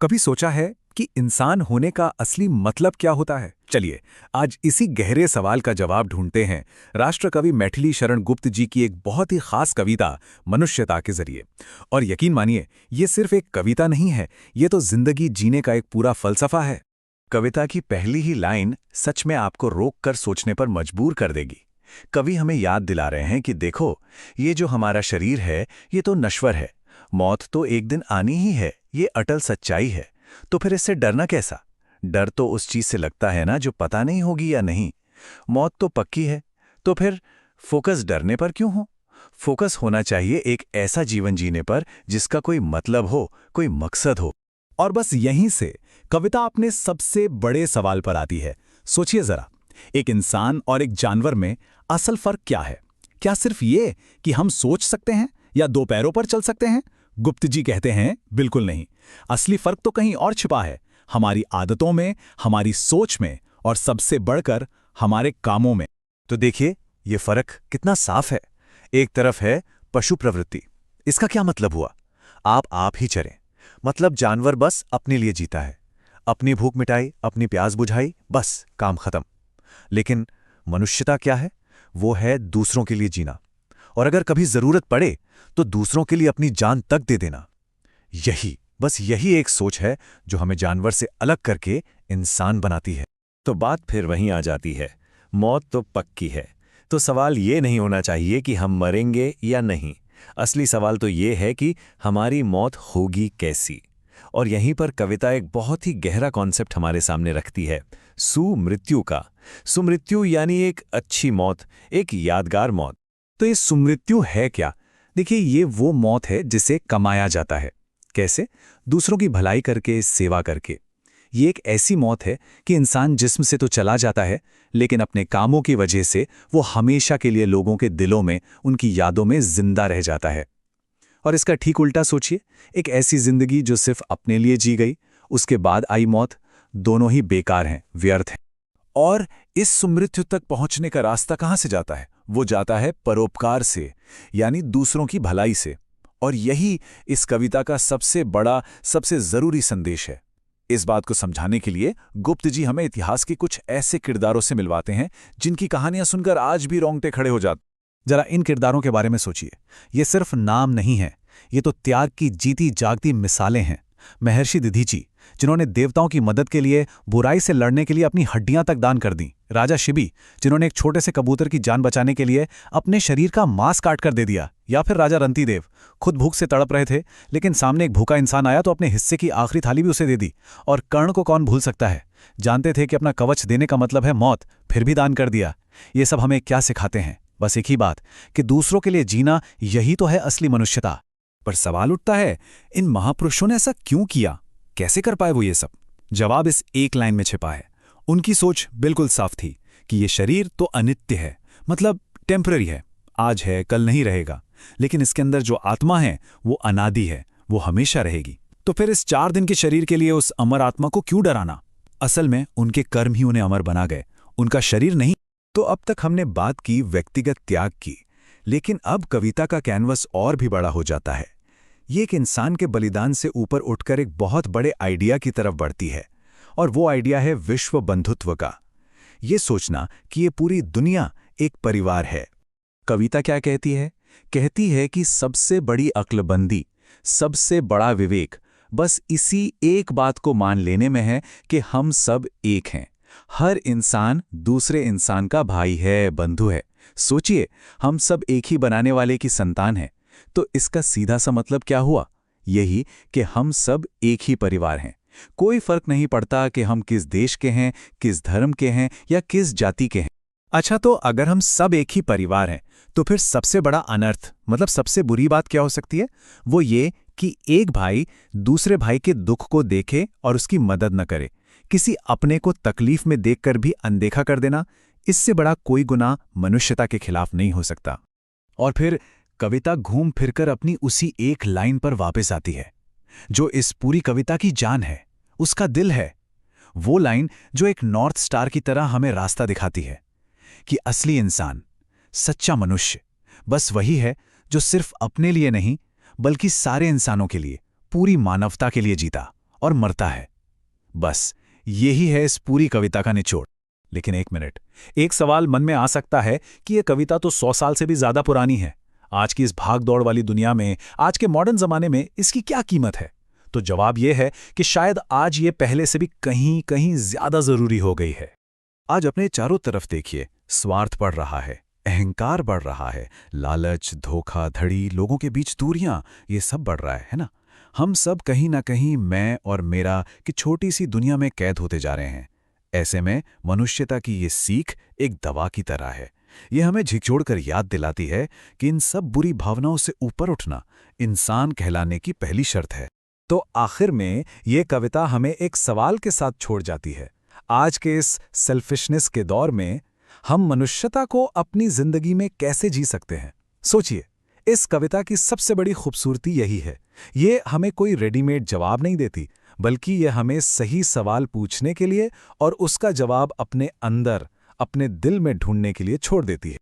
कभी सोचा है कि इंसान होने का असली मतलब क्या होता है? चलिए, आज इसी गहरे सवाल का जवाब ढूंढते हैं राष्ट्रकवि मैथिली शरण गुप्त जी की एक बहुत ही खास कविता मनुष्यता के जरिए। और यकीन मानिए, ये सिर्फ एक कविता नहीं है, ये तो जिंदगी जीने का एक पूरा फलसफा है। कविता की पहली ही लाइन सच में आपको रोक कर सोचने पर मजबूर कर देगी। कवि हमें याद दिला रहे हैं कि देखो, ये जो हमारा शरीर है, ये तो नश्वर है। मौत तो एक दिन आनी ही है, ये अटल सच्चाई है। तो फिर इससे डरना कैसा? डर तो उस चीज से लगता है ना जो पता नहीं होगी या नहीं। मौत तो पक्की है। तो फिर फोकस डरने पर क्यों हो? फोकस होना चाहिए एक ऐसा जीवन जीने पर जिसका कोई मतलब हो, कोई मकसद हो। और बस यहीं से कविता अपने सबसे बड़े सवाल पर आती है। सोचिए जरा, एक इंसान और एक जानवर में असल फर्क क्या है? क्या सिर्फ ये कि हम सोच सकते हैं या दो पैरों पर चल सकते हैं? गुप्त जी कहते हैं, बिल्कुल नहीं। असली फर्क तो कहीं और छिपा है, हमारी आदतों में, हमारी सोच में और सबसे बढ़कर हमारे कामों में। तो देखिए, ये फर्क कितना साफ है। एक तरफ है पशु प्रवृत्ति। इसका क्या मतलब हुआ? आप ही चरें। मतलब जानवर बस अपने लिए जीता है, अपनी भूख मिटाई, अपनी प्यास बुझाई, बस काम खत्म। लेकिन मनुष्यता क्या है? वो है दूसरों के लिए जीना, और अगर कभी जरूरत पड़े तो दूसरों के लिए अपनी जान तक दे देना। यही एक सोच है जो हमें जानवर से अलग करके इंसान बनाती है। तो बात फिर वहीं आ जाती है, मौत तो पक्की है। तो सवाल ये नहीं होना चाहिए कि हम मरेंगे या नहीं। असली सवाल तो ये है कि हमारी मौत होगी कैसी। और यहीं पर कविता एक बहुत ही गहरा कॉन्सेप्ट हमारे सामने रखती है, सुमृत्यु का। सुमृत्यु यानी एक अच्छी मौत, एक यादगार मौत। तो ये सुमृत्यु है क्या? देखिए, ये वो मौत है जिसे कमाया जाता है। कैसे? दूसरों की भलाई करके, सेवा करके। ये एक ऐसी मौत है कि इंसान जिस्म से तो चला जाता है, लेकिन अपने कामों की वजह से वो हमेशा के लिए लोगों के दिलों में, उनकी यादों में जिंदा रह जाता है। और इसका ठीक उल्टा सोचिए, एक ऐसी जिंदगी जो सिर्फ अपने लिए जी गई, उसके बाद आई मौत, दोनों ही बेकार हैं, व्यर्थ हैं। और इस सुमृत्यु तक पहुंचने का रास्ता कहां से जाता है? वो जाता है परोपकार से, यानी दूसरों की भलाई से। और यही इस कविता का सबसे बड़ा, सबसे जरूरी संदेश है। इस बात को समझाने के लिए गुप्त जी हमें इतिहास के कुछ ऐसे किरदारों से मिलवाते हैं जिनकी कहानियां सुनकर आज भी रोंगटे खड़े हो जाते। जरा इन किरदारों के बारे में सोचिए। ये सिर्फ नाम नहीं है, ये तो त्याग की जीती जागती मिसालें हैं। महर्षि दधीची, जिन्होंने देवताओं की मदद के लिए, बुराई से लड़ने के लिए अपनी हड्डियां तक दान कर दी। राजा शिबी, जिन्होंने एक छोटे से कबूतर की जान बचाने के लिए अपने शरीर का मांस काट कर दे दिया। या फिर राजा रंतीदेव, खुद भूख से तड़प रहे थे, लेकिन सामने एक भूखा इंसान आया तो अपने हिस्से की आखिरी थाली भी उसे दे दी। और कर्ण को कौन भूल सकता है? जानते थे कि अपना कवच देने का मतलब है मौत, फिर भी दान कर दिया। ये सब हमें क्या सिखाते हैं? बस एक ही बात कि दूसरों के लिए जीना, यही तो है असली मनुष्यता। पर सवाल उठता है, इन महापुरुषों ने ऐसा क्यों किया? कैसे कर पाए वो ये सब? जवाब इस एक लाइन में छिपा है। उनकी सोच बिल्कुल साफ थी कि ये शरीर तो अनित्य है, मतलब टेम्पररी है, आज है कल नहीं रहेगा। लेकिन इसके अंदर जो आत्मा है वो अनादि है, वो हमेशा रहेगी। तो फिर इस 4 दिन के शरीर के लिए उस अमर आत्मा को क्यों डराना? असल में उनके कर्म ही उन्हें अमर बना गए, उनका शरीर नहीं। तो अब तक हमने बात की व्यक्तिगत त्याग की, लेकिन अब कविता का कैनवस और भी बड़ा हो जाता है। ये एक इंसान के बलिदान से ऊपर उठकर एक बहुत बड़े आइडिया की तरफ बढ़ती है, और वो आइडिया है विश्व बंधुत्व का। ये सोचना कि ये पूरी दुनिया एक परिवार है। कविता क्या कहती है? कहती है कि सबसे बड़ी अक्लबंदी, सबसे बड़ा विवेक बस इसी एक बात को मान लेने में है कि हम सब एक हैं। हर इंसान दूसरे इंसान का भाई है, बंधु है। सोचिए, हम सब एक ही बनाने वाले की संतान हैं। तो इसका सीधा सा मतलब क्या हुआ? यही कि हम सब एक ही परिवार हैं। कोई फर्क नहीं पड़ता कि हम किस देश के हैं, किस धर्म के हैं या किस जाति के हैं। अच्छा, तो अगर हम सब एक ही परिवार हैं, तो फिर सबसे बड़ा अनर्थ, मतलब सबसे बुरी बात क्या हो सकती है? वो ये कि एक भाई दूसरे भाई के दुख को देखे और उसकी मदद न करे, किसी अपने को तकलीफ में देखकर भी अनदेखा कर देना। इससे बड़ा कोई गुनाह मनुष्यता के खिलाफ नहीं हो सकता। और फिर कविता घूम फिरकर अपनी उसी एक लाइन पर वापस आती है, जो इस पूरी कविता की जान है, उसका दिल है। वो लाइन जो एक नॉर्थ स्टार की तरह हमें रास्ता दिखाती है कि असली इंसान, सच्चा मनुष्य, बस वही है जो सिर्फ अपने लिए नहीं, बल्कि सारे इंसानों के लिए, पूरी मानवता के लिए जीता और मरता है। बस यही है इस पूरी कविता का निचोड़। लेकिन एक मिनट, एक सवाल मन में आ सकता है कि यह कविता तो 100 साल से भी ज्यादा पुरानी है। आज की इस भाग दौड़ वाली दुनिया में, आज के मॉडर्न जमाने में इसकी क्या कीमत है? तो जवाब यह है कि शायद आज ये पहले से भी कहीं कहीं ज्यादा जरूरी हो गई है। आज अपने चारों तरफ देखिए, स्वार्थ बढ़ रहा है, अहंकार बढ़ रहा है, लालच, धोखाधड़ी, लोगों के बीच दूरियां, ये सब बढ़ रहा है ना? हम सब कहीं ना कहीं मैं और मेरा की छोटी सी दुनिया में कैद होते जा रहे हैं। ऐसे में मनुष्यता की ये सीख एक दवा की तरह है। ये हमें झिकझोरकर याद दिलाती है कि इन सब बुरी भावनाओं से ऊपर उठना इंसान कहलाने की पहली शर्त है। तो आखिर में ये कविता हमें एक सवाल के साथ छोड़ जाती है। आज के इस सेल्फिशनेस के दौर में हम मनुष्यता को अपनी जिंदगी में कैसे जी सकते हैं? सोचिए, इस कविता की सबसे बड़ी खूबसूरती यही है। ये हमें कोई रेडीमेड जवाब नहीं देती, बल्कि ये हमें सही सवाल पूछने के लिए और उसका जवाब अपने अंदर, अपने दिल में ढूंढने के लिए छोड़ देती है।